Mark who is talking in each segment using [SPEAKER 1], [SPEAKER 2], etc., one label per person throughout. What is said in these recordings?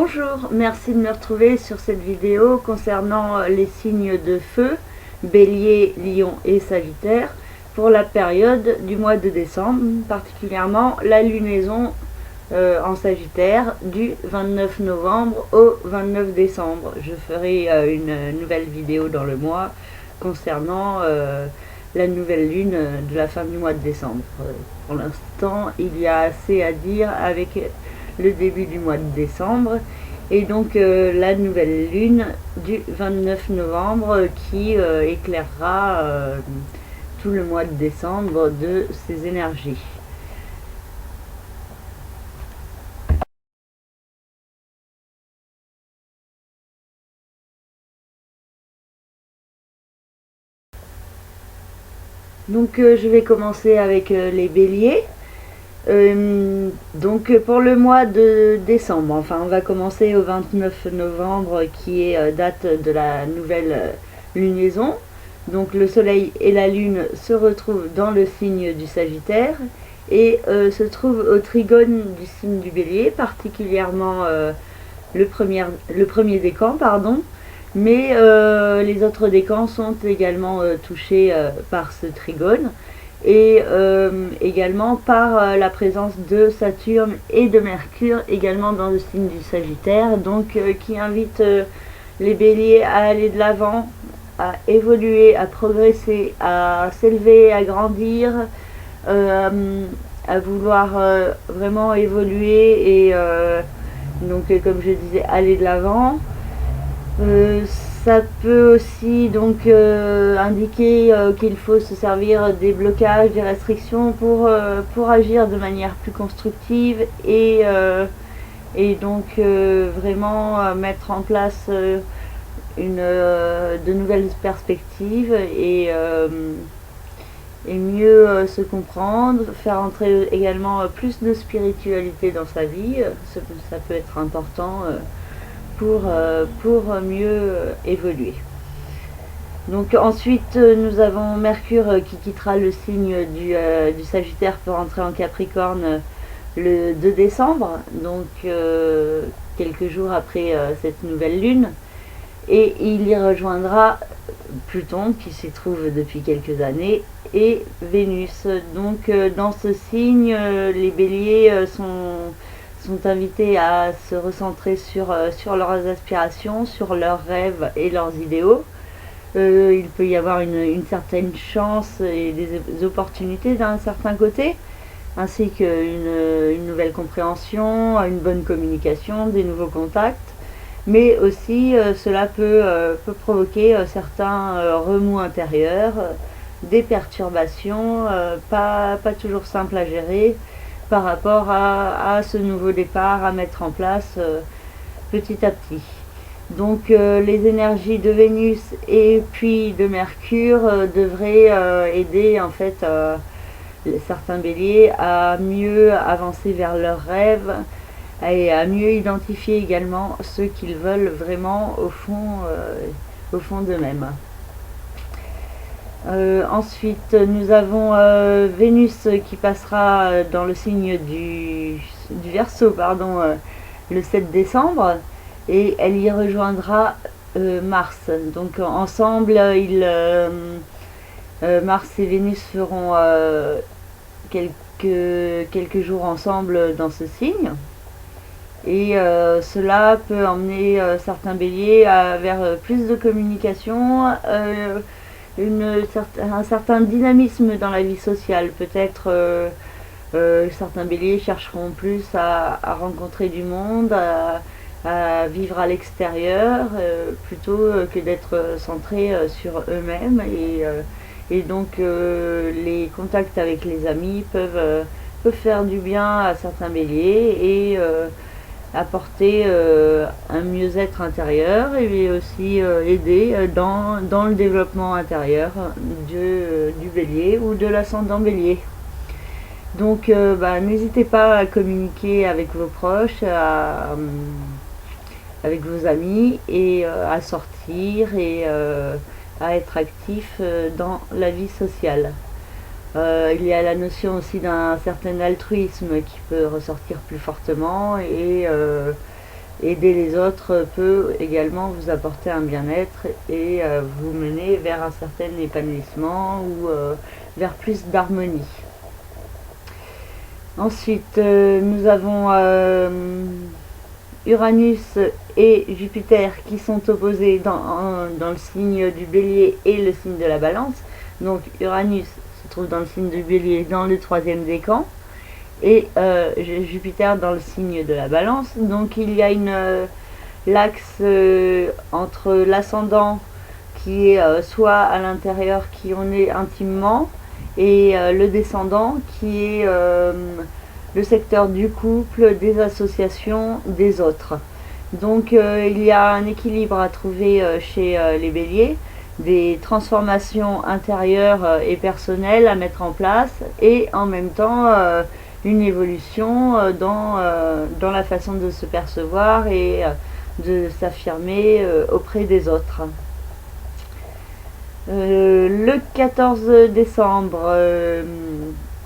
[SPEAKER 1] Bonjour, merci de me retrouver sur cette vidéo concernant les signes de feu, Bélier, Lion et Sagittaire, pour la période du mois de décembre, particulièrement la lunaison en Sagittaire du 29 novembre au 29 décembre. Je ferai une nouvelle vidéo dans le mois concernant la nouvelle lune de la fin du mois de décembre. Pour l'instant, il y a assez à dire avec le début du mois de décembre et donc la nouvelle lune du 29 novembre qui éclairera tout le mois de décembre de ses énergies. Donc je vais commencer avec les béliers. Donc pour le mois de décembre, enfin on va commencer au 29 novembre qui est date de la nouvelle lunaison. Donc le soleil et la lune se retrouvent dans le signe du Sagittaire et se trouvent au trigone du signe du Bélier, particulièrement le premier décan, pardon. Mais les autres décans sont également touchés par ce trigone et également par la présence de Saturne et de Mercure également dans le signe du Sagittaire, donc qui invite les béliers à aller de l'avant, à évoluer, à progresser, à s'élever, à grandir, à vouloir vraiment évoluer et donc comme je disais, aller de l'avant. Ça peut aussi donc indiquer qu'il faut se servir des blocages, des restrictions pour agir de manière plus constructive et donc vraiment mettre en place de nouvelles perspectives et mieux se comprendre, faire entrer également plus de spiritualité dans sa vie. Ça peut être important pour mieux évoluer. Donc ensuite nous avons Mercure qui quittera le signe du Sagittaire pour entrer en Capricorne le 2 décembre, donc quelques jours après cette nouvelle lune, et il y rejoindra Pluton qui s'y trouve depuis quelques années et Vénus. Donc dans ce signe les béliers sont invités à se recentrer sur leurs aspirations, sur leurs rêves et leurs idéaux. Il peut y avoir une certaine chance et des opportunités d'un certain côté, ainsi qu'une nouvelle compréhension, une bonne communication, des nouveaux contacts. Mais aussi cela peut provoquer certains remous intérieurs, des perturbations pas toujours simples à gérer, par rapport à ce nouveau départ à mettre en place petit à petit. Donc les énergies de Vénus et puis de Mercure devraient aider en fait certains béliers à mieux avancer vers leurs rêves et à mieux identifier également ce qu'ils veulent vraiment au fond d'eux-mêmes. Ensuite, nous avons Vénus qui passera dans le signe du Verseau, pardon, le 7 décembre, et elle y rejoindra Mars. Donc ensemble, Mars et Vénus feront quelques jours ensemble dans ce signe. Et cela peut emmener certains béliers vers plus de communication, un certain dynamisme dans la vie sociale. Peut-être certains béliers chercheront plus à rencontrer du monde, à vivre à l'extérieur, plutôt que d'être centrés sur eux-mêmes. Et donc les contacts avec les amis peuvent faire du bien à certains béliers et apporter un mieux-être intérieur et aussi aider dans le développement intérieur du bélier ou de l'ascendant bélier. Donc n'hésitez pas à communiquer avec vos proches, avec vos amis et à sortir et à être actif dans la vie sociale. Il y a la notion aussi d'un certain altruisme qui peut ressortir plus fortement et aider les autres peut également vous apporter un bien-être et vous mener vers un certain épanouissement ou vers plus d'harmonie. Ensuite, nous avons Uranus et Jupiter qui sont opposés dans le signe du Bélier et le signe de la Balance. Donc Uranus se trouve dans le signe du Bélier dans le 3e décan et Jupiter dans le signe de la Balance. Donc il y a l'axe entre l'ascendant qui est soit à l'intérieur, qui on est intimement, et le descendant qui est le secteur du couple, des associations, des autres. Donc il y a un équilibre à trouver chez les béliers, des transformations intérieures et personnelles à mettre en place, et en même temps une évolution dans la façon de se percevoir et de s'affirmer auprès des autres. Le 14 décembre,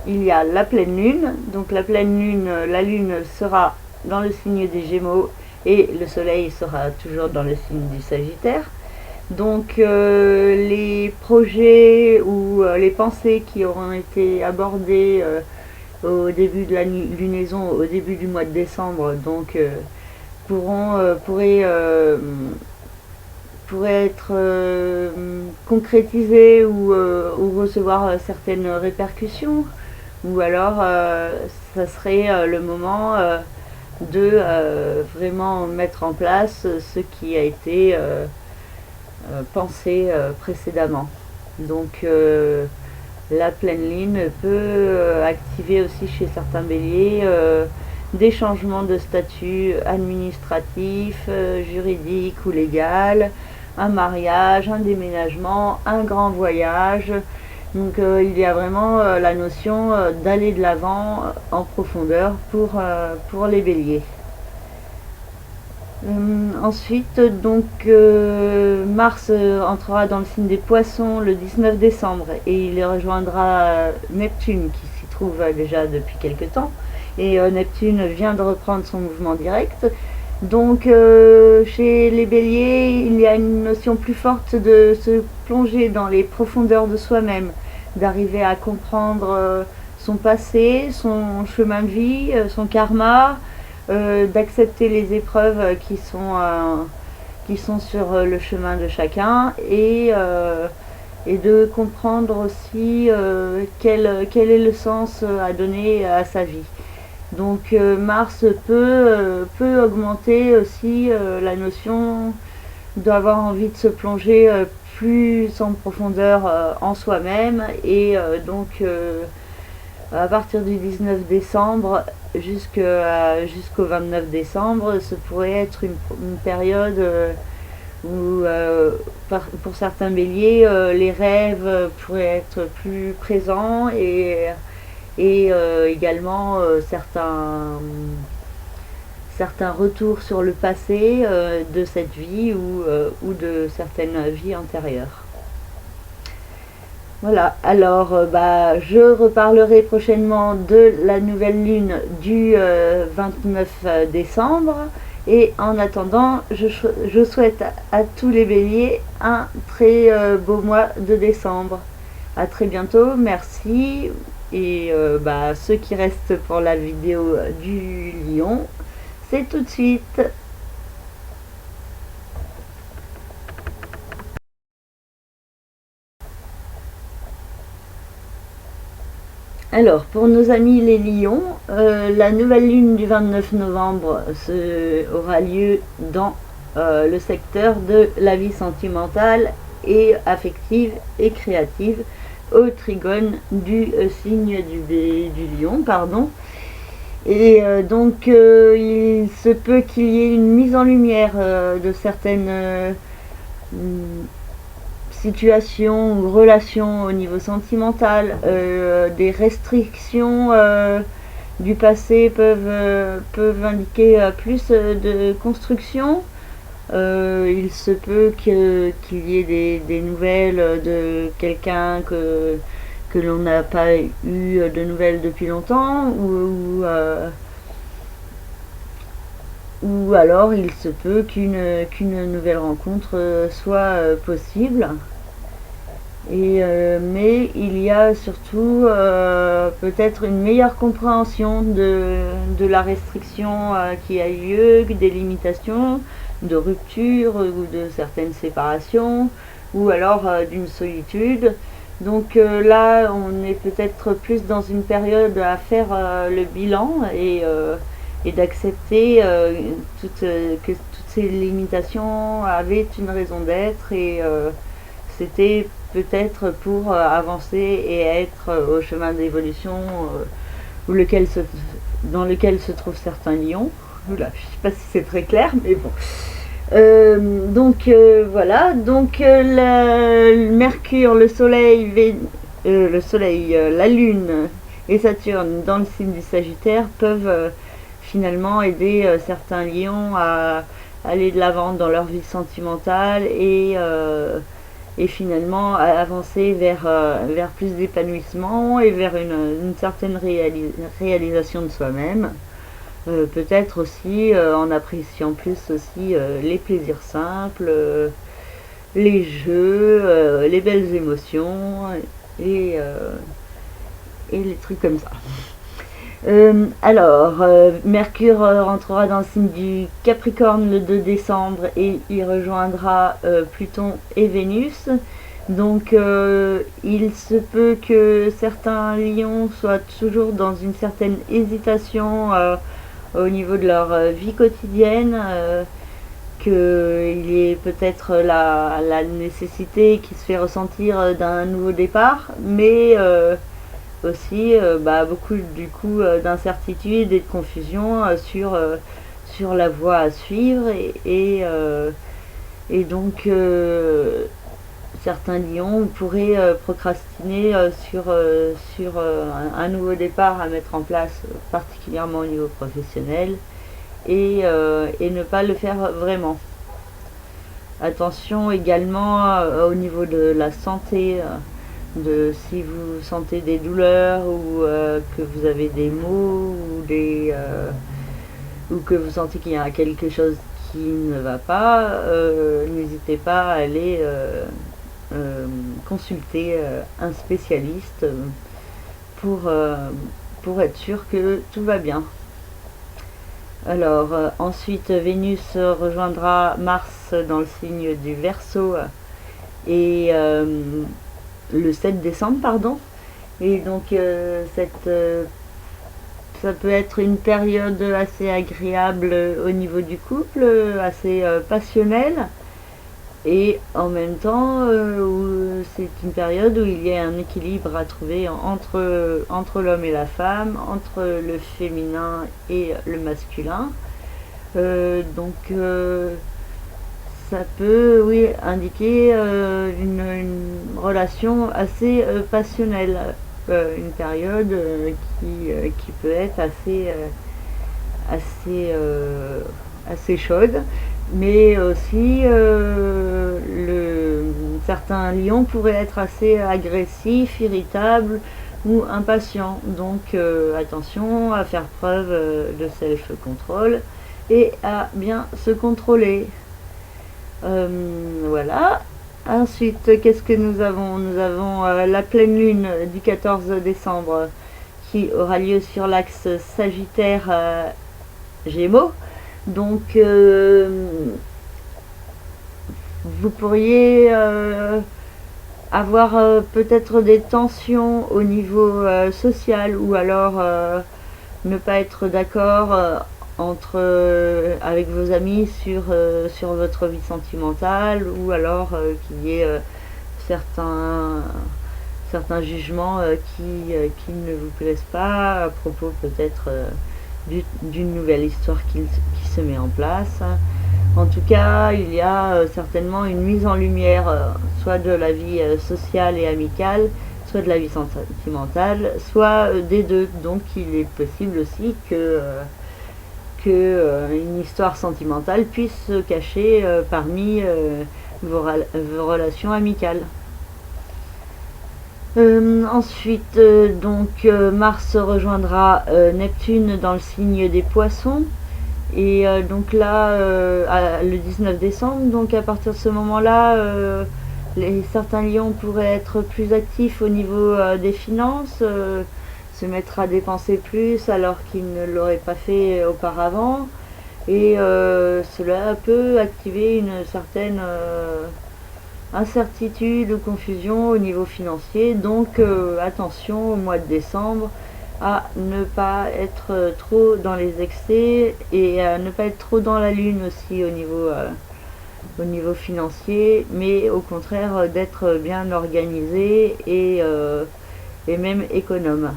[SPEAKER 1] il y a la pleine lune. Donc la pleine lune, la lune sera dans le signe des Gémeaux et le soleil sera toujours dans le signe du Sagittaire. Donc les projets ou les pensées qui auront été abordées au début de la lunaison, au début du mois de décembre, donc pourraient être concrétisées ou recevoir certaines répercussions, ou alors ça serait le moment de vraiment mettre en place ce qui a été pensé précédemment. Donc la pleine lune peut activer aussi chez certains béliers des changements de statut administratif, juridique ou légal, un mariage, un déménagement, un grand voyage. Donc il y a vraiment la notion d'aller de l'avant en profondeur pour les béliers. Ensuite, donc Mars entrera dans le signe des Poissons le 19 décembre et il rejoindra Neptune qui s'y trouve déjà depuis quelque temps. Et Neptune vient de reprendre son mouvement direct. Donc chez les béliers, il y a une notion plus forte de se plonger dans les profondeurs de soi-même, d'arriver à comprendre son passé, son chemin de vie, son karma, d'accepter les épreuves qui sont sur le chemin de chacun et de comprendre aussi quel est le sens à donner à sa vie. Donc Mars peut augmenter aussi la notion d'avoir envie de se plonger plus en profondeur en soi-même et donc à partir du 19 décembre jusqu'au 29 décembre, ce pourrait être une période où pour certains béliers les rêves pourraient être plus présents et également certains retours sur le passé de cette vie ou de certaines vies antérieures. Voilà, alors je reparlerai prochainement de la nouvelle lune du 29 décembre et en attendant, je souhaite à tous les béliers un très beau mois de décembre. À très bientôt, merci. Et ceux qui restent pour la vidéo du lion, c'est tout de suite. Alors, pour nos amis les lions, la nouvelle lune du 29 novembre aura lieu dans le secteur de la vie sentimentale et affective et créative, au trigone du signe du lion, pardon. Et donc il se peut qu'il y ait une mise en lumière de certaines situations ou relations au niveau sentimental. Des restrictions du passé peuvent indiquer plus de construction. Il se peut qu'il y ait des nouvelles de quelqu'un que l'on n'a pas eu de nouvelles depuis longtemps, ou alors il se peut qu'une nouvelle rencontre soit possible. Mais il y a surtout peut-être une meilleure compréhension de la restriction qui a eu lieu, des limitations, de rupture ou de certaines séparations, ou alors d'une solitude. Donc là, on est peut-être plus dans une période à faire le bilan et d'accepter que toutes ces limitations avaient une raison d'être et c'était peut-être pour avancer et être au chemin d'évolution dans lequel se trouvent certains lions. Oula, je ne sais pas si c'est très clair, mais bon. Voilà, donc le Mercure, le Soleil, la Lune et Saturne dans le signe du Sagittaire peuvent finalement aider certains lions à aller de l'avant dans leur vie sentimentale et finalement à avancer vers plus d'épanouissement et vers une certaine réalisation de soi-même. Peut-être aussi en appréciant plus aussi les plaisirs simples, les jeux, les belles émotions et les trucs comme ça. Mercure rentrera dans le signe du Capricorne le 2 décembre et il rejoindra Pluton et Vénus. Donc il se peut que certains lions soient toujours dans une certaine hésitation au niveau de leur vie quotidienne, qu'il y ait peut-être la nécessité qui se fait ressentir d'un nouveau départ, mais aussi beaucoup du coup d'incertitude et de confusion sur la voie à suivre et donc certains lions pourraient procrastiner sur un nouveau départ à mettre en place, particulièrement au niveau professionnel, et ne pas le faire vraiment. Attention également au niveau de la santé, si vous sentez des douleurs ou que vous avez des maux ou que vous sentez qu'il y a quelque chose qui ne va pas, n'hésitez pas à aller consulter un spécialiste pour être sûr que tout va bien. Alors ensuite Vénus rejoindra Mars dans le signe du Verseau et le 7 décembre pardon, et donc ça peut être une période assez agréable au niveau du couple, assez passionnelle, et en même temps c'est une période où il y a un équilibre à trouver entre l'homme et la femme, entre le féminin et le masculin. Ça peut indiquer une relation assez passionnelle, une période qui peut être assez chaude, mais aussi certains lions pourraient être assez agressifs, irritables ou impatients. Donc attention à faire preuve de self-control et à bien se contrôler. Voilà. Ensuite, qu'est-ce que nous avons? Nous avons la pleine lune du 14 décembre qui aura lieu sur l'axe Sagittaire-Gémeaux. Donc, vous pourriez avoir peut-être des tensions au niveau social, ou alors ne pas être d'accord avec vos amis sur votre vie sentimentale, ou alors qu'il y ait certains jugements qui ne vous plaisent pas à propos peut-être d'une nouvelle histoire qui se met en place. En tout cas, il y a certainement une mise en lumière soit de la vie sociale et amicale, soit de la vie sentimentale, soit des deux. Donc il est possible aussi que une histoire sentimentale puisse se cacher parmi vos relations amicales. Ensuite, Mars rejoindra Neptune dans le signe des Poissons Et donc là, le 19 décembre, donc à partir de ce moment-là, certains lions pourraient être plus actifs au niveau des finances, se mettre à dépenser plus alors qu'ils ne l'auraient pas fait auparavant. Et cela peut activer une certaine incertitude ou confusion au niveau financier. Donc attention au mois de décembre à ne pas être trop dans les excès et à ne pas être trop dans la lune aussi au niveau financier, mais au contraire d'être bien organisé et même économe.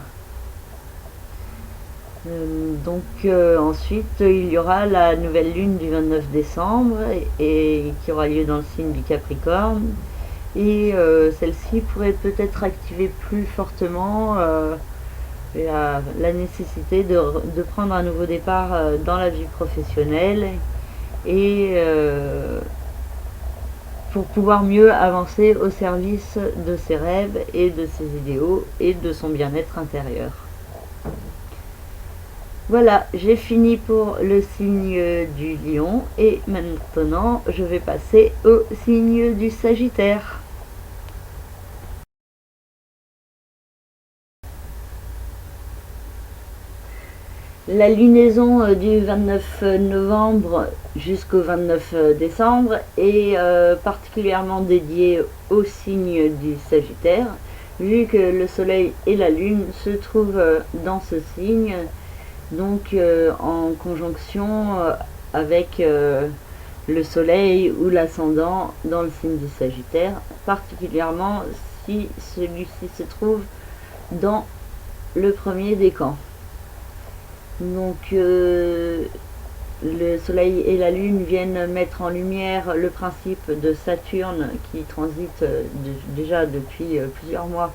[SPEAKER 1] Ensuite, il y aura la nouvelle lune du 29 décembre et qui aura lieu dans le signe du Capricorne. Et celle-ci pourrait peut-être activer plus fortement la nécessité de prendre un nouveau départ dans la vie professionnelle et pour pouvoir mieux avancer au service de ses rêves et de ses idéaux et de son bien-être intérieur. Voilà, j'ai fini pour le signe du Lion et maintenant je vais passer au signe du Sagittaire. La lunaison du 29 novembre jusqu'au 29 décembre est particulièrement dédiée au signe du Sagittaire, vu que le Soleil et la Lune se trouvent dans ce signe, donc en conjonction avec le Soleil ou l'ascendant dans le signe du Sagittaire, particulièrement si celui-ci se trouve dans le premier décan. Donc le Soleil et la Lune viennent mettre en lumière le principe de Saturne qui transite déjà depuis plusieurs mois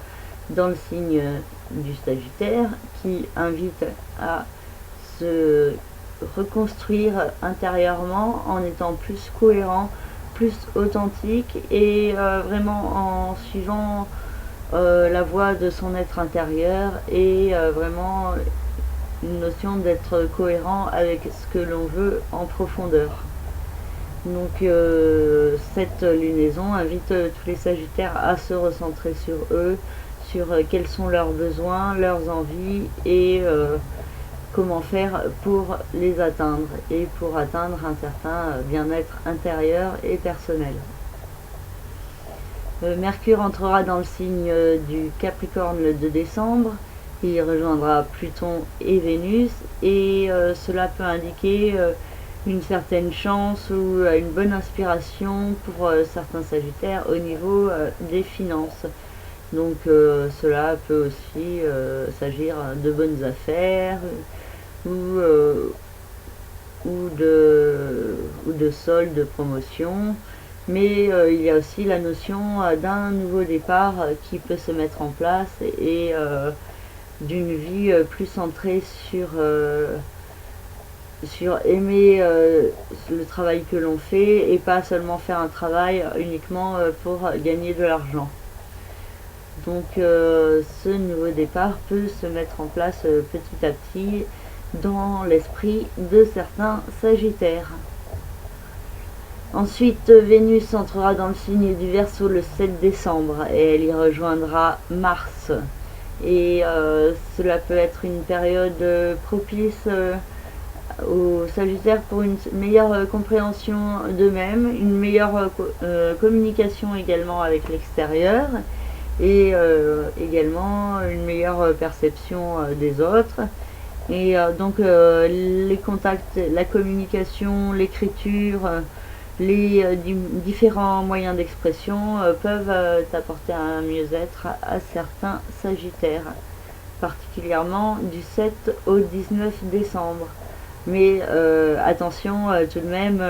[SPEAKER 1] dans le signe du Sagittaire, qui invite à se reconstruire intérieurement en étant plus cohérent, plus authentique et vraiment en suivant la voie de son être intérieur et vraiment une notion d'être cohérent avec ce que l'on veut en profondeur. Donc cette lunaison invite tous les Sagittaires à se recentrer sur eux, sur quels sont leurs besoins, leurs envies et comment faire pour les atteindre et pour atteindre un certain bien-être intérieur et personnel. Mercure entrera dans le signe du Capricorne le 2 décembre. Il rejoindra Pluton et Vénus et cela peut indiquer une certaine chance ou une bonne inspiration pour certains Sagittaires au niveau des finances. Donc cela peut aussi s'agir de bonnes affaires ou de soldes, de promotions. Mais il y a aussi la notion d'un nouveau départ qui peut se mettre en place et d'une vie plus centrée sur aimer le travail que l'on fait et pas seulement faire un travail uniquement pour gagner de l'argent. Donc ce nouveau départ peut se mettre en place petit à petit dans l'esprit de certains Sagittaires. Ensuite, Vénus entrera dans le signe du Verseau le 7 décembre et elle y rejoindra Mars. Et cela peut être une période propice aux Sagittaires pour une meilleure compréhension d'eux-mêmes, une meilleure communication également avec l'extérieur et également une meilleure perception des autres. Et donc les contacts, la communication, l'écriture, les différents moyens d'expression peuvent apporter un mieux-être à certains Sagittaires, particulièrement du 7 au 19 décembre. Mais attention tout de même,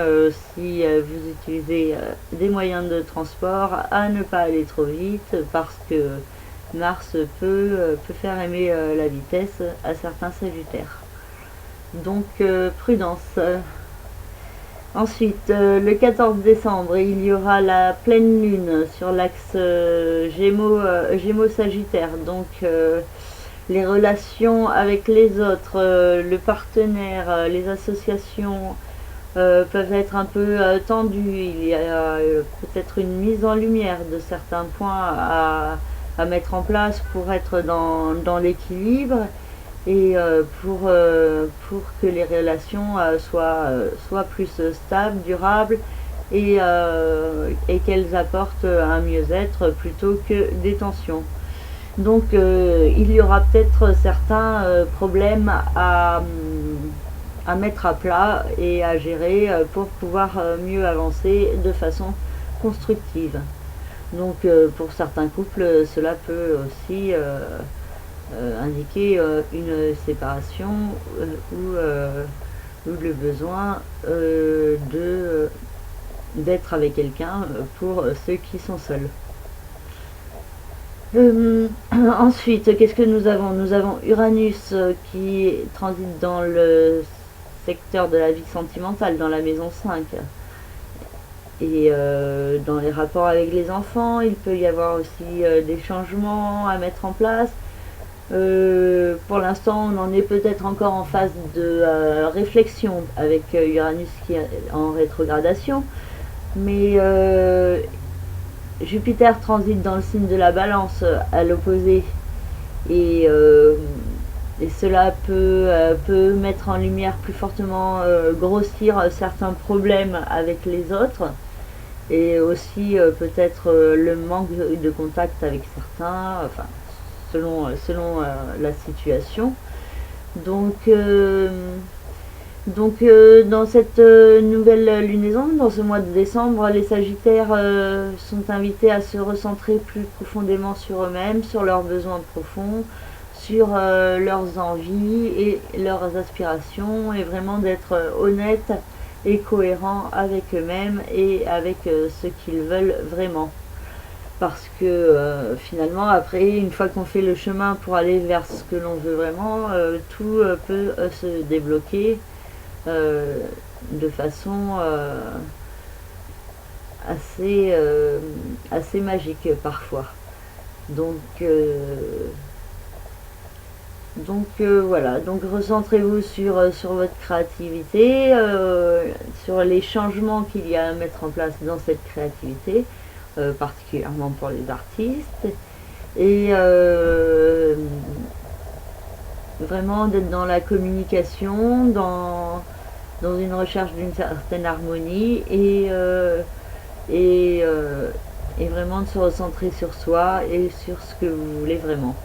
[SPEAKER 1] si vous utilisez des moyens de transport, à ne pas aller trop vite parce que Mars peut faire aimer la vitesse à certains Sagittaires. Donc prudence. Ensuite, le 14 décembre, il y aura la pleine lune sur l'axe Gémeaux-Sagittaire. Donc les relations avec les autres, le partenaire, les associations peuvent être un peu tendues. Il y a peut-être une mise en lumière de certains points à mettre en place pour être dans l'équilibre et pour que les relations soient plus stables, durables et qu'elles apportent un mieux-être plutôt que des tensions. Donc il y aura peut-être certains problèmes à mettre à plat et à gérer pour pouvoir mieux avancer de façon constructive. Donc pour certains couples, cela peut aussi indiquer une séparation ou le besoin d'être avec quelqu'un pour ceux qui sont seuls. Ensuite, qu'est-ce que nous avons? Nous avons Uranus qui transite dans le secteur de la vie sentimentale, dans la maison 5. Et dans les rapports avec les enfants, il peut y avoir aussi des changements à mettre en place. Pour l'instant, on en est peut-être encore en phase de réflexion avec Uranus qui est en rétrogradation. Mais Jupiter transite dans le signe de la Balance à l'opposé et cela peut mettre en lumière plus fortement, grossir certains problèmes avec les autres et aussi peut-être le manque de contact avec certains, enfin selon la situation. Donc dans cette nouvelle lunaison, dans ce mois de décembre, les Sagittaires sont invités à se recentrer plus profondément sur eux-mêmes, sur leurs besoins profonds, sur leurs envies et leurs aspirations, et vraiment d'être honnêtes et cohérents avec eux-mêmes et avec ce qu'ils veulent vraiment. Parce que finalement, après, une fois qu'on fait le chemin pour aller vers ce que l'on veut vraiment, tout peut se débloquer de façon assez magique parfois. Donc voilà, donc recentrez-vous sur votre créativité, sur les changements qu'il y a à mettre en place dans cette créativité, particulièrement pour les artistes, et vraiment d'être dans la communication, dans une recherche d'une certaine harmonie et vraiment de se recentrer sur soi et sur ce que vous voulez vraiment.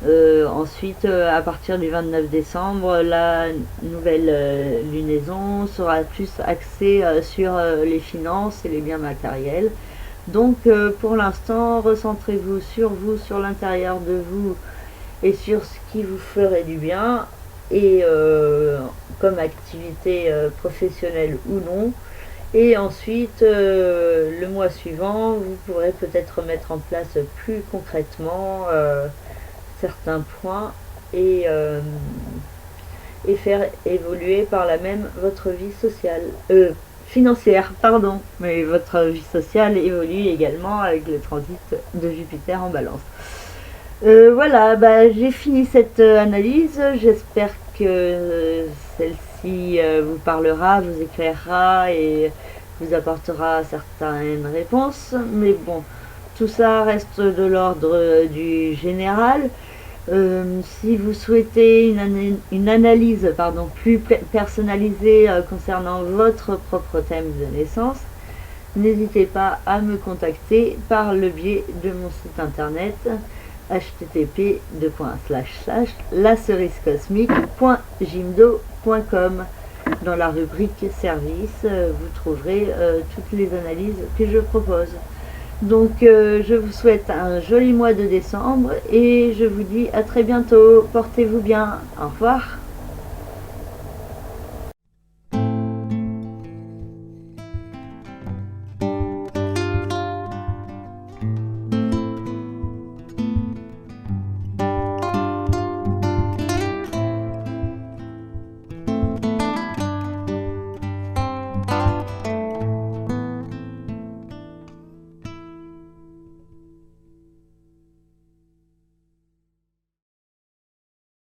[SPEAKER 1] Ensuite, à partir du 29 décembre, la nouvelle lunaison sera plus axée sur les finances et les biens matériels. Donc pour l'instant, recentrez-vous, sur l'intérieur de vous et sur ce qui vous ferait du bien, et comme activité professionnelle ou non. Et ensuite, le mois suivant, vous pourrez peut-être mettre en place plus concrètement certains points et faire évoluer par là même votre vie sociale, financière, pardon, mais votre vie sociale évolue également avec le transit de Jupiter en Balance. Voilà, j'ai fini cette analyse. J'espère que celle-ci vous parlera, vous éclairera et vous apportera certaines réponses. Mais bon, tout ça reste de l'ordre du général. Si vous souhaitez une analyse plus personnalisée concernant votre propre thème de naissance, n'hésitez pas à me contacter par le biais de mon site internet http://lacerisecosmique.jimdo.com. Dans la rubrique service, vous trouverez toutes les analyses que je propose. Donc je vous souhaite un joli mois de décembre et je vous dis à très bientôt. Portez-vous bien. Au revoir.